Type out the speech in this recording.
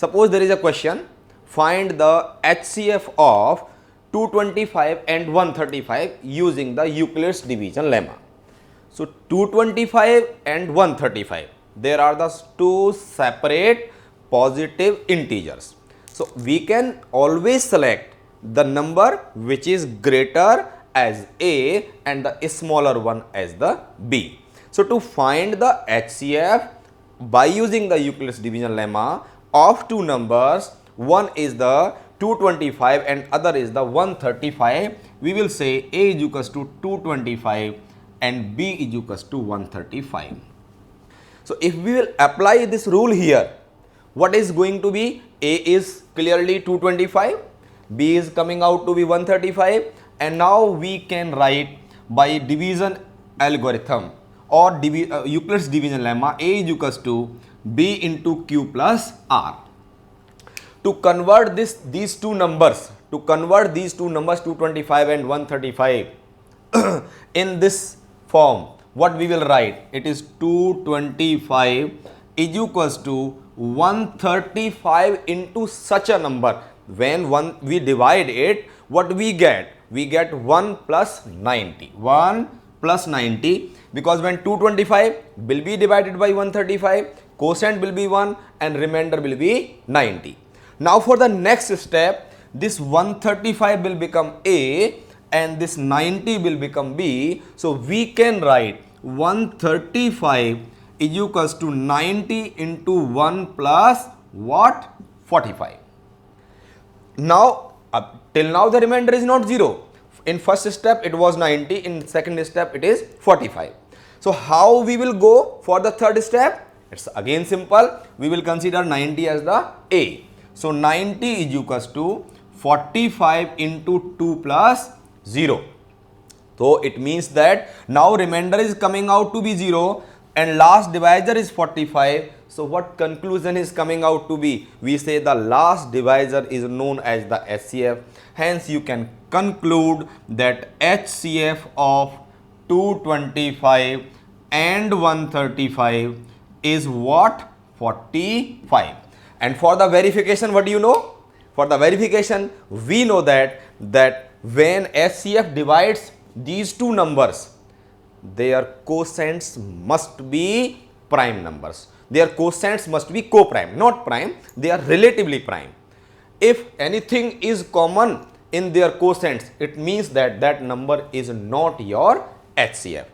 Suppose there is a question, find the HCF of 225 and 135 using the Euclid's division lemma. So 225 and 135, there are the two separate positive integers. So we can always select the number which is greater as A and the smaller one as the B. So to find the HCF by using the Euclid's division lemma of two numbers, one is the 225 and other is the 135, we will say A is equals to 225 and B is equals to 135. So if we will apply this rule here, what is going to be? A is clearly 225, B is coming out to be 135, and now we can write by division algorithm or Euclid's division lemma, A is equals to B into Q plus R. To convert these two numbers 225 and 135 in this form, what we will write? It is 225 is equals to 135 into such a number. When we divide it, what we get? We get 1 plus 90. 1 plus 90, because when 225 will be divided by 135, quotient will be 1 and remainder will be 90. Now for the next step, this 135 will become A and this 90 will become B. So we can write 135 is equals to 90 into 1 plus what? 45. Now till now the remainder is not 0. In first step it was 90, in second step it is 45. So how we will go for the third step? It's again simple. We will consider 90 as the A. So 90 is equals to 45 into 2 plus 0. So it means that now remainder is coming out to be 0 and last divisor is 45. So what conclusion is coming out to be? We say the last divisor is known as the HCF. Hence you can conclude that HCF of 225 and 135 is what? 45. And for the verification, what do you know? For the verification, we know that when HCF divides these two numbers, their quotients must be prime numbers. Their quotients must be co-prime, not prime. They are relatively prime. If anything is common in their quotients, it means that that number is not your HCF.